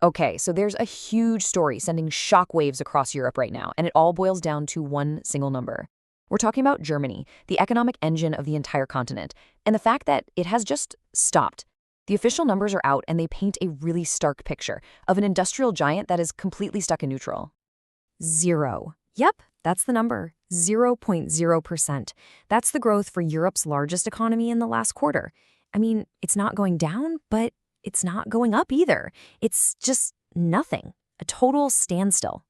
Okay, so there's a huge story sending shockwaves across Europe right now, and it all boils down to one single number. We're talking about Germany, the economic engine of the entire continent, and the fact that it has just stopped. The official numbers are out, and they paint a really stark picture of an industrial giant that is completely stuck in neutral. Zero. Yep, that's the number. 0.0%. That's the growth for Europe's largest economy in the last quarter. I mean, it's not going down, but it's not going up either. It's just nothing. A total standstill.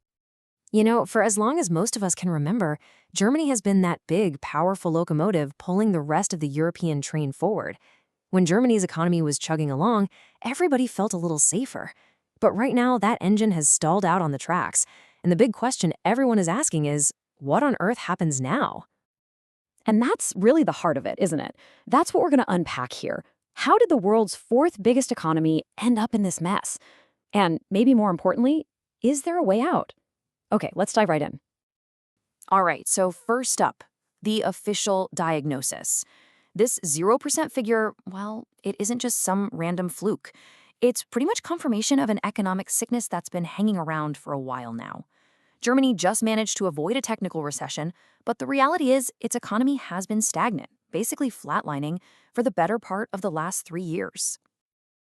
You know, for as long as most of us can remember, Germany has been that big, powerful locomotive pulling the rest of the European train forward. When Germany's economy was chugging along, everybody felt a little safer. But right now, that engine has stalled out on the tracks, and the big question everyone is asking is, what on earth happens now? And that's really the heart of it, isn't it? That's what we're going to unpack here. How did the world's fourth biggest economy end up in this mess? And maybe more importantly, is there a way out? Okay, let's dive right in. All right, so first up, the official diagnosis. This 0% figure, well, it isn't just some random fluke. It's pretty much confirmation of an economic sickness that's been hanging around for a while now. Germany just managed to avoid a technical recession, but the reality is its economy has been stagnant, basically flatlining, for the better part of the last 3 years.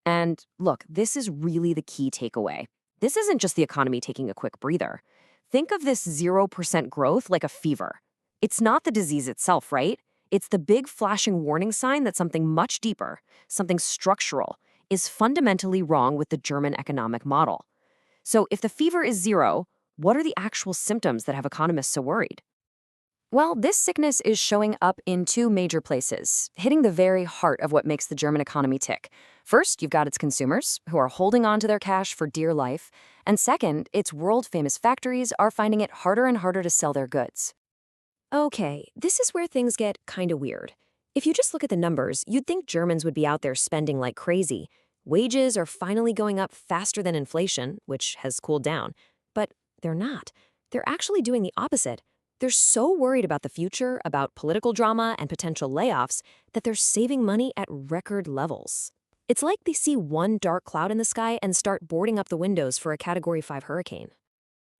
And look, this is really the key takeaway. This isn't just the economy taking a quick breather. Think of this 0% growth like a fever. It's not the disease itself, right? It's the big flashing warning sign that something much deeper, something structural, is fundamentally wrong with the German economic model. So if the fever is 0, what are the actual symptoms that have economists so worried? Well, this sickness is showing up in two major places, hitting the very heart of what makes the German economy tick. First, you've got its consumers, who are holding on to their cash for dear life. And second, its world-famous factories are finding it harder and harder to sell their goods. Okay, this is where things get kind of weird. If you just look at the numbers, you'd think Germans would be out there spending like crazy. Wages are finally going up faster than inflation, which has cooled down. But they're not. They're actually doing the opposite. They're so worried about the future, about political drama and potential layoffs, that they're saving money at record levels. It's like they see one dark cloud in the sky and start boarding up the windows for a Category 5 hurricane.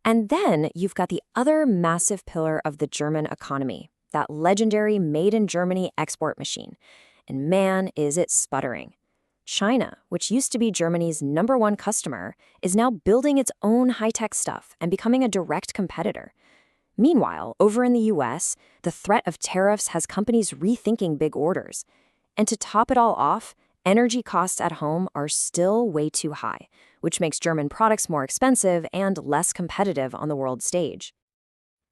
And then you've got the other massive pillar of the German economy, that legendary made-in-Germany export machine. And man, is it sputtering. China, which used to be Germany's #1 customer, is now building its own high-tech stuff and becoming a direct competitor. Meanwhile, over in the US, the threat of tariffs has companies rethinking big orders. And to top it all off, energy costs at home are still way too high, which makes German products more expensive and less competitive on the world stage.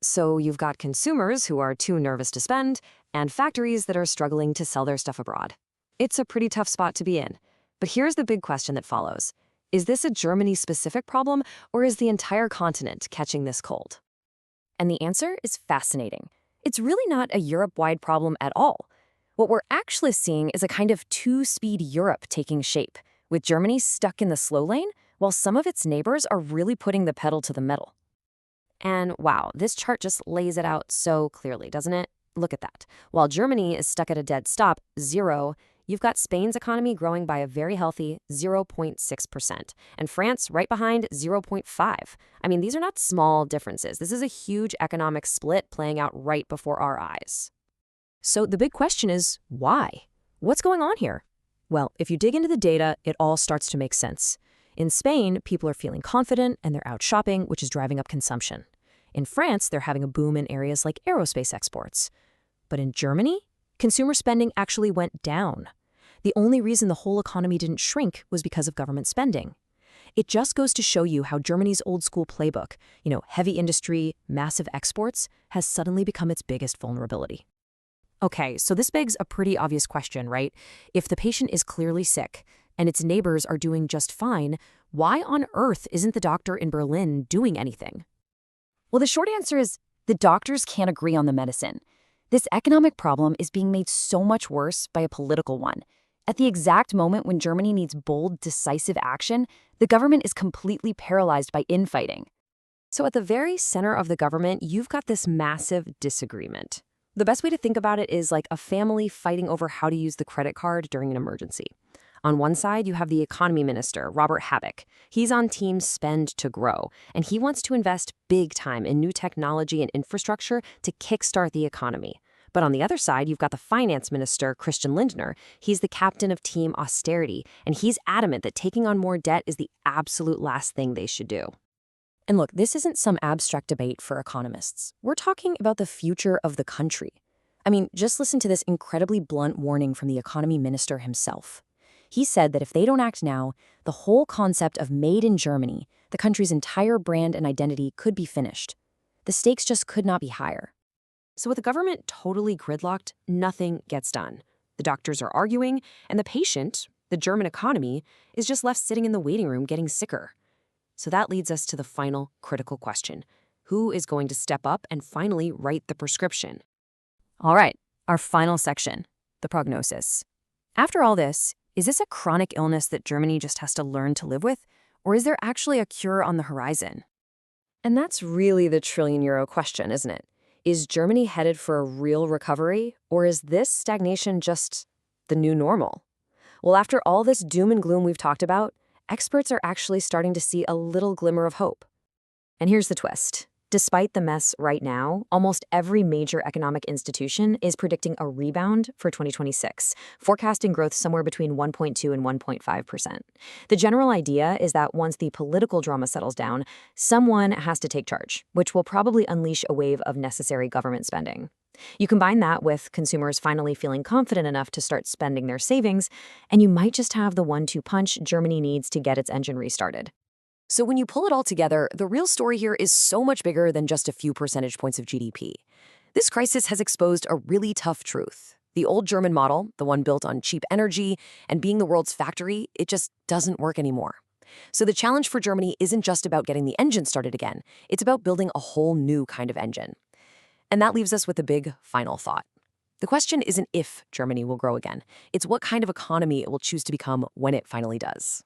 So you've got consumers who are too nervous to spend, and factories that are struggling to sell their stuff abroad. It's a pretty tough spot to be in. But here's the big question that follows. Is this a Germany-specific problem, or is the entire continent catching this cold? And the answer is fascinating. It's really not a Europe-wide problem at all. What we're actually seeing is a kind of two-speed Europe taking shape, with Germany stuck in the slow lane, while some of its neighbors are really putting the pedal to the metal. And wow, this chart just lays it out so clearly, doesn't it? Look at that. While Germany is stuck at a dead stop, 0, you've got Spain's economy growing by a very healthy 0.6%, and France right behind 0.5. I mean, these are not small differences. This is a huge economic split playing out right before our eyes. So the big question is, why? What's going on here? Well, if you dig into the data, it all starts to make sense. In Spain, people are feeling confident and they're out shopping, which is driving up consumption. In France, they're having a boom in areas like aerospace exports. But in Germany, consumer spending actually went down. The only reason the whole economy didn't shrink was because of government spending. It just goes to show you how Germany's old school playbook, heavy industry, massive exports, has suddenly become its biggest vulnerability. Okay, so this begs a pretty obvious question, right? If the patient is clearly sick and its neighbors are doing just fine, why on earth isn't the doctor in Berlin doing anything? Well, the short answer is the doctors can't agree on the medicine. This economic problem is being made so much worse by a political one. At the exact moment when Germany needs bold, decisive action, the government is completely paralyzed by infighting. So at the very center of the government, you've got this massive disagreement. The best way to think about it is like a family fighting over how to use the credit card during an emergency. On one side, you have the economy minister, Robert Habeck. He's on team spend to grow, and he wants to invest big time in new technology and infrastructure to kickstart the economy. But on the other side, you've got the finance minister, Christian Lindner. He's the captain of team austerity, and he's adamant that taking on more debt is the absolute last thing they should do. And look, this isn't some abstract debate for economists. We're talking about the future of the country. I mean, just listen to this incredibly blunt warning from the economy minister himself. He said that if they don't act now, the whole concept of made in Germany, the country's entire brand and identity, could be finished. The stakes just could not be higher. So with the government totally gridlocked, nothing gets done. The doctors are arguing, and the patient, the German economy, is just left sitting in the waiting room getting sicker. So that leads us to the final critical question. Who is going to step up and finally write the prescription? All right, our final section, the prognosis. After all this, is this a chronic illness that Germany just has to learn to live with, or is there actually a cure on the horizon? And that's really the trillion-euro question, isn't it? Is Germany headed for a real recovery, or is this stagnation just the new normal? Well, after all this doom and gloom we've talked about, experts are actually starting to see a little glimmer of hope. And here's the twist. Despite the mess right now, almost every major economic institution is predicting a rebound for 2026, forecasting growth somewhere between 1.2 and 1.5%. The general idea is that once the political drama settles down, someone has to take charge, which will probably unleash a wave of necessary government spending. You combine that with consumers finally feeling confident enough to start spending their savings, and you might just have the 1-2 punch Germany needs to get its engine restarted. So when you pull it all together, the real story here is so much bigger than just a few percentage points of GDP. This crisis has exposed a really tough truth. The old German model, the one built on cheap energy and being the world's factory, it just doesn't work anymore. So the challenge for Germany isn't just about getting the engine started again. It's about building a whole new kind of engine. And that leaves us with a big final thought. The question isn't if Germany will grow again. It's what kind of economy it will choose to become when it finally does.